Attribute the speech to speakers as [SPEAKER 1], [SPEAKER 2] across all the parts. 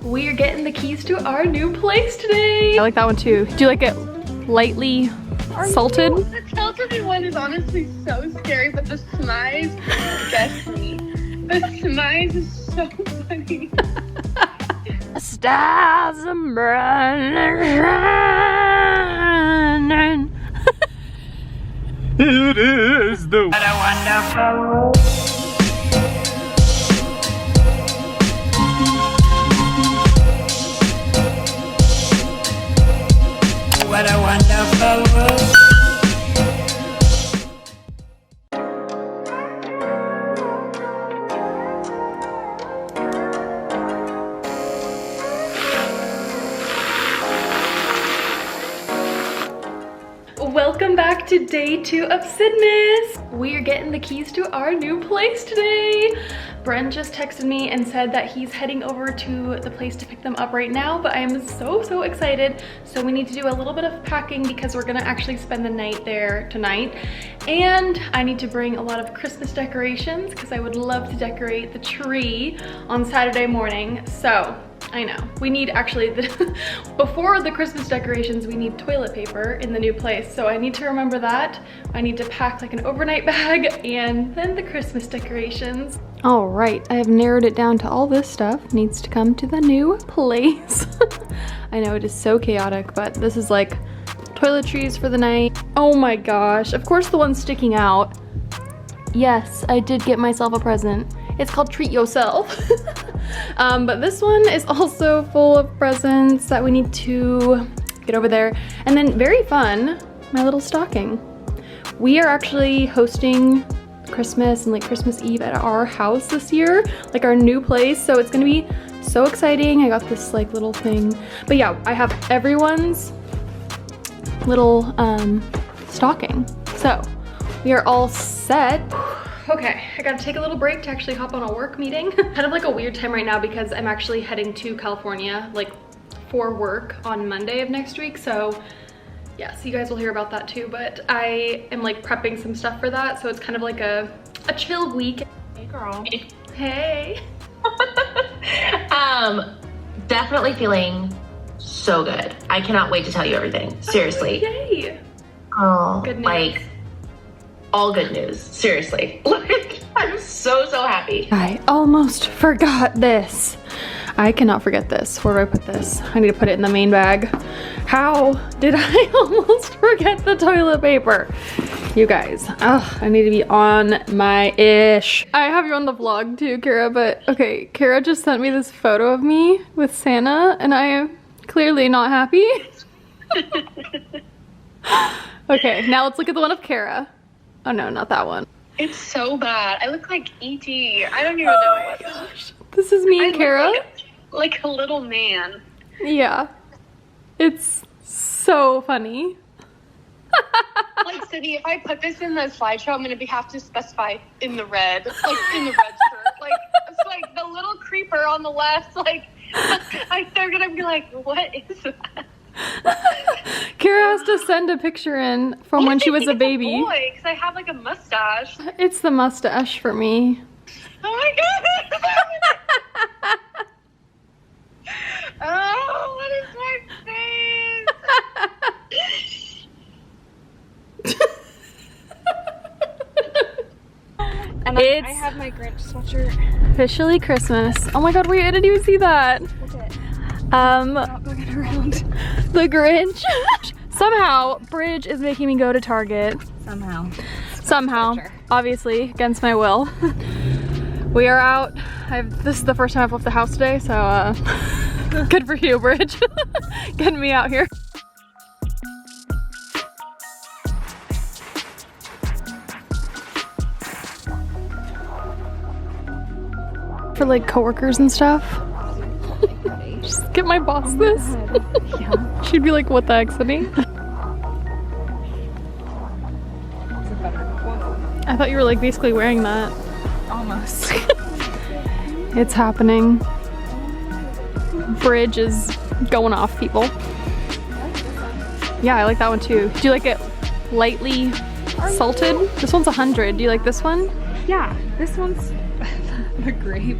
[SPEAKER 1] We are getting the keys to our new place today. I like that one too. Do you like it lightly salted?
[SPEAKER 2] The salted one is honestly so scary, but the smize gets me. The smize is so funny.
[SPEAKER 1] Stars are burning.
[SPEAKER 3] It is the
[SPEAKER 1] What a wonderful. What a wonderful world. Welcome back to day 2 of Sydmas. We are getting the keys to our new place today. Bren just texted me and said that he's heading over to the place to pick them up right now, but I am so excited. So we need to do a little bit of packing because we're gonna actually spend the night there tonight. And I need to bring a lot of Christmas decorations because I would love to decorate the tree on Saturday morning. So I know, we need actually, before the Christmas decorations, we need toilet paper in the new place. So I need to remember that. I need to pack like an overnight bag and then the Christmas decorations. All right, I have narrowed it down to all this stuff needs to come to the new place. I know it is so chaotic, but this is like toiletries for the night. Oh my gosh, of course the one sticking out. Yes, I did get myself a present. It's called Treat Yourself. But this one is also full of presents that we need to get over there. And then very fun, my little stocking. We are actually hosting Christmas and like Christmas Eve at our house this year, like our new place. So it's gonna be so exciting. I got this like little thing. But yeah, I have everyone's little stocking. So we are all set. Okay, I gotta take a little break to actually hop on a work meeting. Kind of like a weird time right now because I'm actually heading to California like for work on Monday of next week. So yeah, so you guys will hear about that too, but I am like prepping some stuff for that. So it's kind of like a chill week.
[SPEAKER 2] Hey girl.
[SPEAKER 1] Hey.
[SPEAKER 4] Definitely feeling so good. I cannot wait to tell you everything. Seriously.
[SPEAKER 1] Yay.
[SPEAKER 4] Oh,
[SPEAKER 1] Good news.
[SPEAKER 4] like all good news. Seriously. Like, I'm so happy.
[SPEAKER 1] I almost forgot this. I cannot forget this. Where do I put this? I need to put it in the main bag. How did I almost forget the toilet paper? You guys, I need to be on my ish. I have you on the vlog too, Kara, but okay, Kara just sent me this photo of me with Santa and I am clearly not happy. Okay, now let's look at the one of Kara. Oh no, not that one.
[SPEAKER 2] It's so bad. I look like E.T. I don't even know what.
[SPEAKER 1] Gosh. This is me and Kara.
[SPEAKER 2] Like a little man.
[SPEAKER 1] Yeah. It's so funny.
[SPEAKER 2] Like, Sydney, if I put this in the slideshow, I'm gonna have to specify in the red. Like, in the red shirt. Like, it's like the little creeper on the left. Like, they're gonna be like, what is that?
[SPEAKER 1] Kara has to send a picture in from when she was a baby.
[SPEAKER 2] Boy, because I have like a mustache.
[SPEAKER 1] It's the mustache for me.
[SPEAKER 2] Oh my god! Oh, what is my face? And
[SPEAKER 1] It's
[SPEAKER 2] I have my Grinch sweatshirt.
[SPEAKER 1] officially Christmas. Oh my god, wait, I didn't even see that.
[SPEAKER 2] What's it?
[SPEAKER 1] Not
[SPEAKER 2] going around.
[SPEAKER 1] The Grinch. Somehow, Bridge is making me go to Target. Somehow, obviously, against my will. We are out. This is the first time I've left the house today, so good for you, Bridge. Getting me out here. For like coworkers and stuff. Just get my boss this. Yeah. She'd be like, what the heck, Sydney? I thought you were like basically wearing that.
[SPEAKER 2] Almost.
[SPEAKER 1] It's happening. Bridge is going off, people. Yeah, I like that one too. Do you like it lightly salted? This one's 100. Do you like this one?
[SPEAKER 2] Yeah, this one's the grape.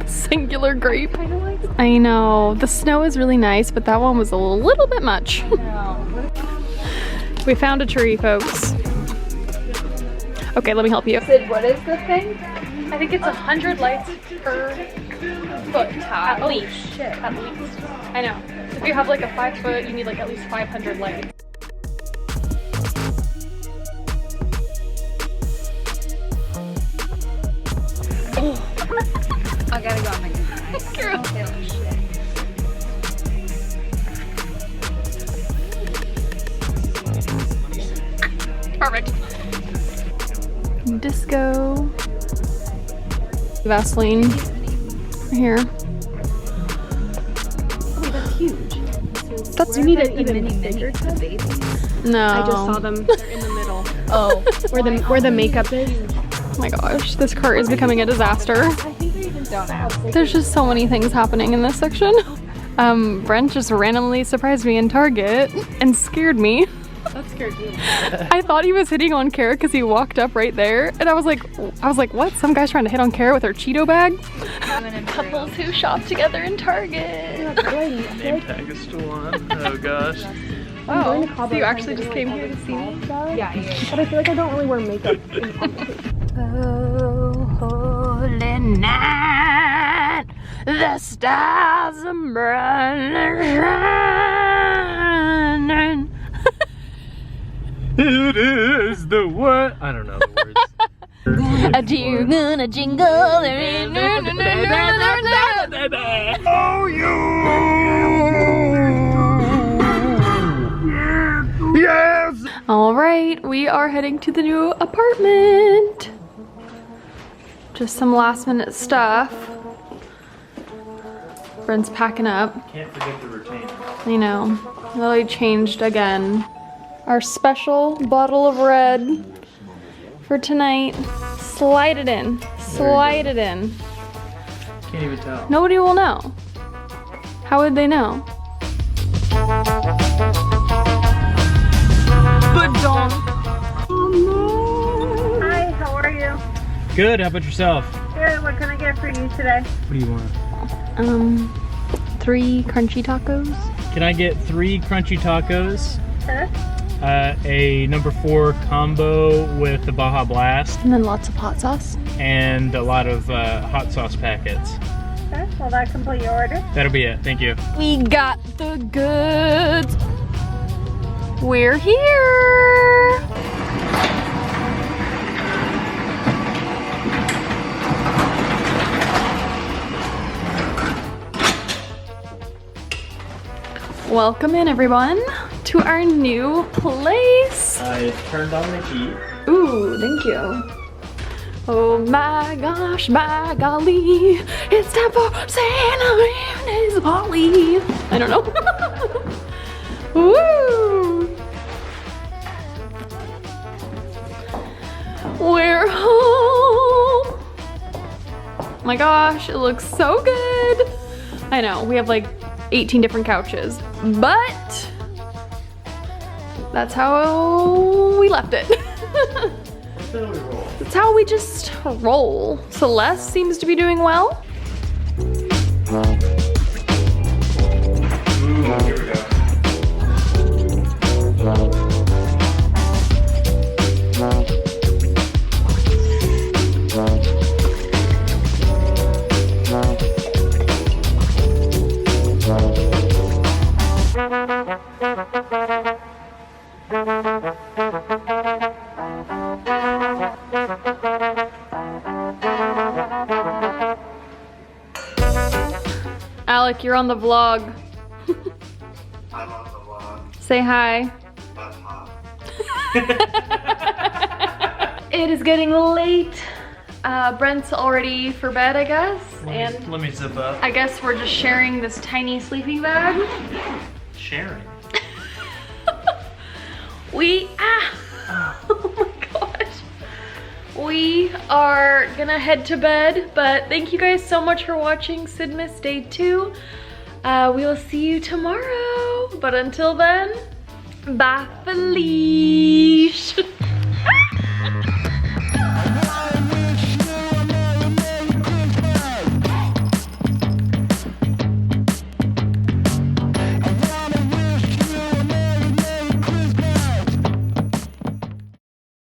[SPEAKER 1] So singular grape. I know. The snow is really nice, but that one was a little bit much. We found a tree, folks. Okay, let me help you.
[SPEAKER 3] Sid, what is the thing?
[SPEAKER 1] I think it's 100 lights per foot. At least.
[SPEAKER 3] Shit.
[SPEAKER 1] At least. I know. If you have like a 5 foot, you need like at least 500 lights.
[SPEAKER 3] I gotta go on my computer. Oh, shit.
[SPEAKER 1] Perfect. Disco. Vaseline. Right here.
[SPEAKER 3] Wait, that's huge.
[SPEAKER 1] That's you need it even bigger. No.
[SPEAKER 5] I just saw them. They're in the middle. Oh, where the makeup is.
[SPEAKER 1] Oh my gosh, this cart is becoming a disaster. There's just so many things happening in this section. Brent just randomly surprised me in Target and scared me.
[SPEAKER 5] That scared me.
[SPEAKER 1] I thought he was hitting on Kara because he walked up right there, and I was like, what? Some guy's trying to hit on Kara with her Cheeto bag? Couples who shop together in Target.
[SPEAKER 6] Name tag is still on. Oh gosh.
[SPEAKER 1] Oh, so you actually just came here to see me?
[SPEAKER 5] Yeah. But I feel like I don't really wear makeup in public.
[SPEAKER 1] Oh, holy night, the stars are shining.
[SPEAKER 6] It is the what? I don't know the words.
[SPEAKER 1] A deer gonna jingle.
[SPEAKER 6] Oh, you! Yes!
[SPEAKER 1] All right, we are heading to the new apartment. Just some last minute stuff. Brent's packing up.
[SPEAKER 6] Can't forget the retainer.
[SPEAKER 1] I know, really changed again. Our special bottle of red for tonight. Slide it in, slide it in.
[SPEAKER 6] Can't even tell.
[SPEAKER 1] Nobody will know. How would they know? But don't.
[SPEAKER 3] Hi, how are you?
[SPEAKER 6] Good, how about yourself?
[SPEAKER 3] Good, what can I get for you today?
[SPEAKER 6] What do you want?
[SPEAKER 1] 3 crunchy tacos.
[SPEAKER 6] Can I get 3 crunchy tacos?
[SPEAKER 3] Sure.
[SPEAKER 6] A number 4 combo with the Baja Blast,
[SPEAKER 1] And then lots of hot sauce.
[SPEAKER 6] and a lot of hot sauce packets.
[SPEAKER 3] Okay, will that complete your order?
[SPEAKER 6] That'll be it, thank you.
[SPEAKER 1] We got the goods. We're here. Welcome in, everyone, to our new place.
[SPEAKER 6] I turned on the heat.
[SPEAKER 1] Ooh, thank you. Oh my gosh, by golly, it's time for Santa Mayonnaise Polly. I don't know. Woo! We're home. Oh my gosh, it looks so good. I know, we have like 18 different couches, but that's how we left it. That's how we just roll. Celeste seems to be doing well.
[SPEAKER 6] Ooh, here we go.
[SPEAKER 1] Alec, you're on the vlog.
[SPEAKER 7] I'm on the vlog.
[SPEAKER 1] Say hi.
[SPEAKER 7] That's hot.
[SPEAKER 1] It is getting late. Brent's already for bed, I guess. And
[SPEAKER 6] Let me zip up.
[SPEAKER 1] I guess we're just sharing this tiny sleeping bag.
[SPEAKER 6] Sharing.
[SPEAKER 1] Oh my gosh. We are gonna head to bed, but thank you guys so much for watching Sydmas Day 2. We will see you tomorrow, but until then, bye Felice.